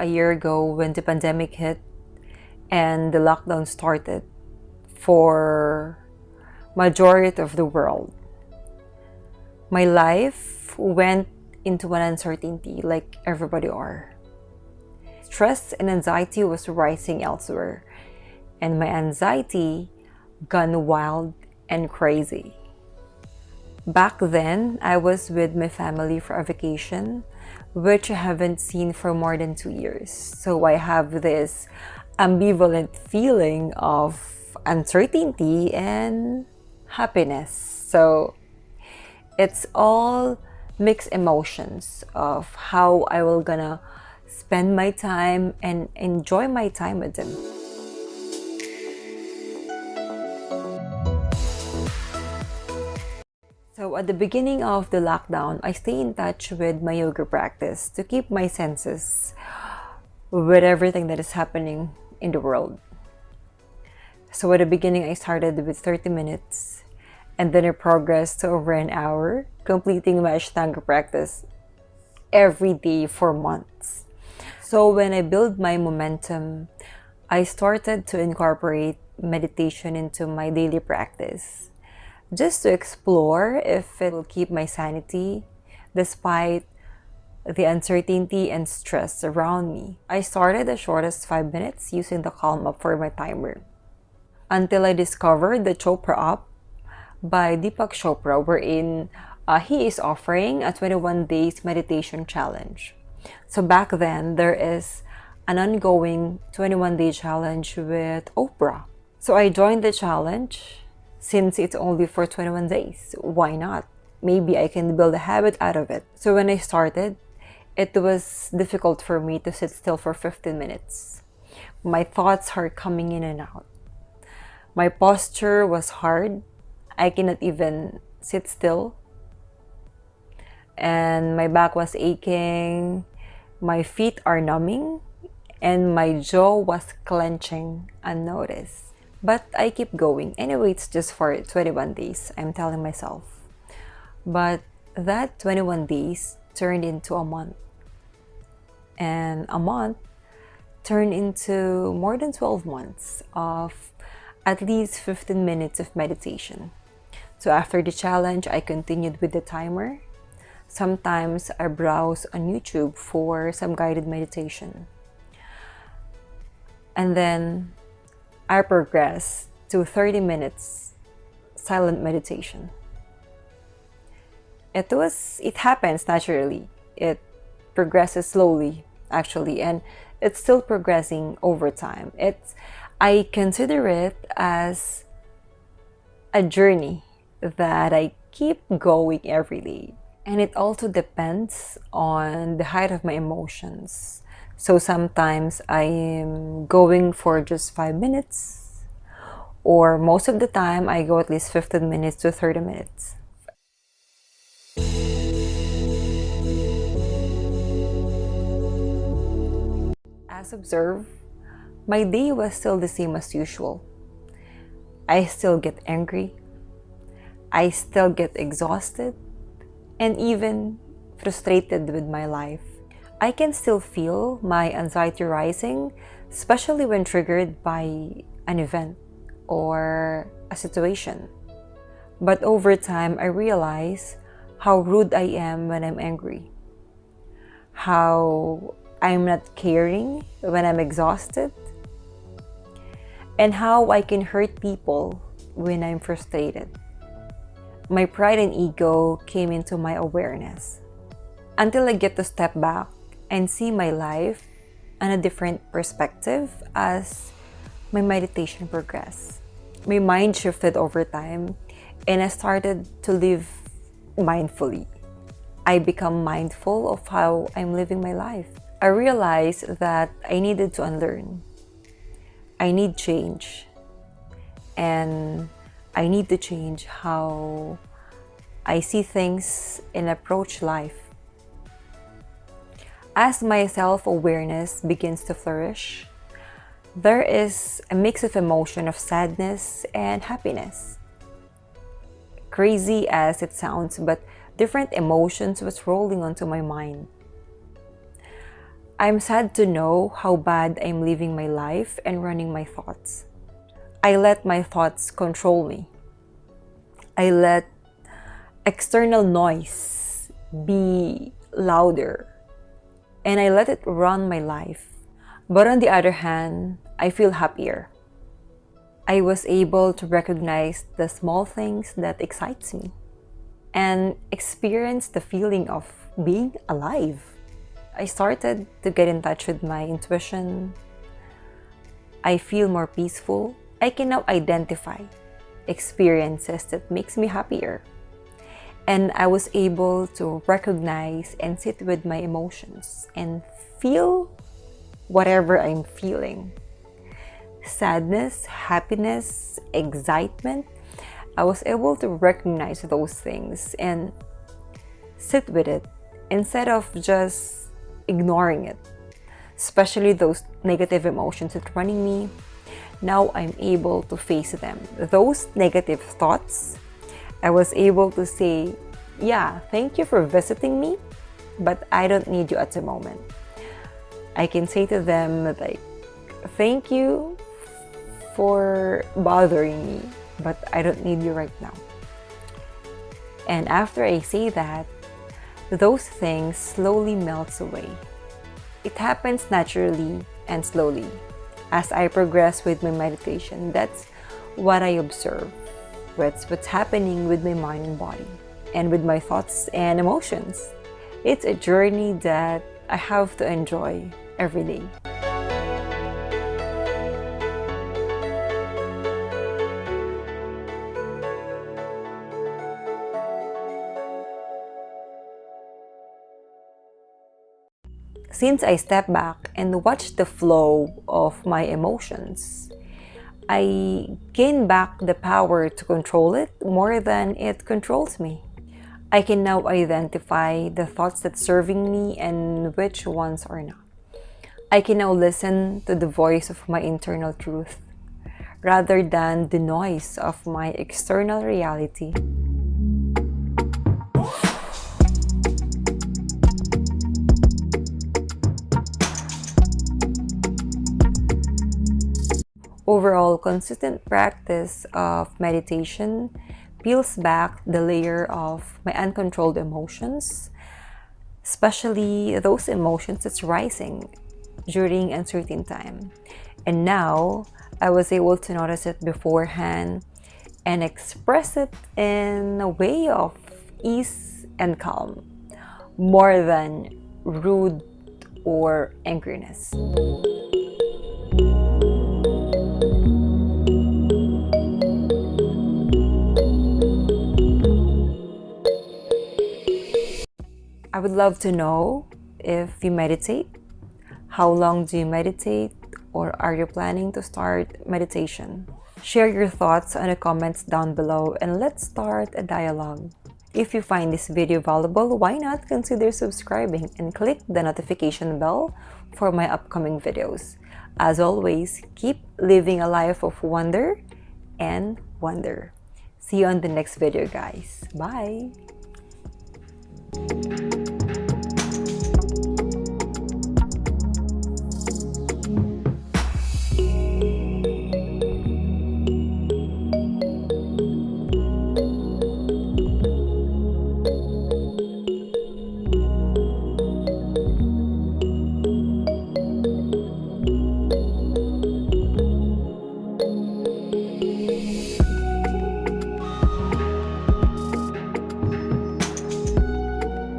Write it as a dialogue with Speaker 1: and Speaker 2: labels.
Speaker 1: a year ago when the pandemic hit and the lockdown started for majority of the world. My life went into an uncertainty like everybody are. Stress and anxiety was rising elsewhere, and my anxiety gone wild and crazy. Back then, I was with my family for a vacation, which I haven't seen for more than 2 years. So I have this ambivalent feeling of uncertainty and happiness. So it's all mixed emotions of how I will gonna spend my time and enjoy my time with them. So at the beginning of the lockdown, I stay in touch with my yoga practice to keep my senses with everything that is happening in the world. So at the beginning, I started with 30 minutes and then I progressed to over an hour, completing my Ashtanga practice every day for months. So when I build my momentum, I started to incorporate meditation into my daily practice, just to explore if it will keep my sanity despite the uncertainty and stress around me. I started as short as 5 minutes using the Calm Up for my timer until I discovered the Chopra Up by Deepak Chopra, wherein he is offering a 21 days meditation challenge. So back then, there is an ongoing 21-day challenge with Oprah. So I joined the challenge since it's only for 21 days. Why not? Maybe I can build a habit out of it. So when I started, it was difficult for me to sit still for 15 minutes. My thoughts are coming in and out. My posture was hard. I cannot even sit still. And my back was aching. My feet are numbing. And my jaw was clenching unnoticed. But I keep going. Anyway, it's just for 21 days, I'm telling myself. But that 21 days turned into a month. And a month turned into more than 12 months of at least 15 minutes of meditation. So after the challenge, I continued with the timer. Sometimes I browse on YouTube for some guided meditation. And then I progress to 30 minutes silent meditation. It happens naturally. It progresses slowly, actually, and it's still progressing over time. I consider it as a journey that I keep going every day. And it also depends on the height of my emotions. So sometimes I am going for just 5 minutes, or most of the time I go at least 15 minutes to 30 minutes. As observed, my day was still the same as usual. I still get angry, I still get exhausted, and even frustrated with my life. I can still feel my anxiety rising, especially when triggered by an event or a situation. But over time, I realize how rude I am when I'm angry, how I'm not caring when I'm exhausted, and how I can hurt people when I'm frustrated. My pride and ego came into my awareness until I get to step back and see my life on a different perspective as my meditation progressed. My mind shifted over time and I started to live mindfully. I become mindful of how I'm living my life. I realized that I needed to unlearn. I need change. And I need to change how I see things and approach life. As my self-awareness begins to flourish, there is a mix of emotion of sadness and happiness. Crazy as it sounds, but different emotions was rolling onto my mind. I'm sad to know how bad I'm living my life and running my thoughts. I let my thoughts control me. I let external noise be louder, and I let it run my life. But on the other hand, I feel happier. I was able to recognize the small things that excites me and experience the feeling of being alive. I started to get in touch with my intuition. I feel more peaceful. I can now identify experiences that makes me happier. And I was able to recognize and sit with my emotions and feel whatever I'm feeling. Sadness, happiness, excitement. I was able to recognize those things and sit with it instead of just ignoring it, especially those negative emotions that running me. Now I'm able to face them. Those negative thoughts, I was able to say, yeah, thank you for visiting me, but I don't need you at the moment. I can say to them like, thank you for bothering me, but I don't need you right now. And after I say that, those things slowly melts away. It happens naturally and slowly. As I progress with my meditation, that's what I observe. What's happening with my mind and body, and with my thoughts and emotions. It's a journey that I have to enjoy every day. Since I step back and watch the flow of my emotions, I gain back the power to control it more than it controls me. I can now identify the thoughts that's serving me and which ones are not. I can now listen to the voice of my internal truth rather than the noise of my external reality. Overall, consistent practice of meditation peels back the layer of my uncontrolled emotions, especially those emotions that's rising during uncertain time. And now, I was able to notice it beforehand and express it in a way of ease and calm, more than rude or angriness. I would love to know if you meditate. How long do you meditate, or are you planning to start meditation? Share your thoughts on the comments down below and let's start a dialogue. If you find this video valuable, why not consider subscribing and click the notification bell for my upcoming videos. As always, keep living a life of wonder and wonder. See you on the next video, guys. Bye!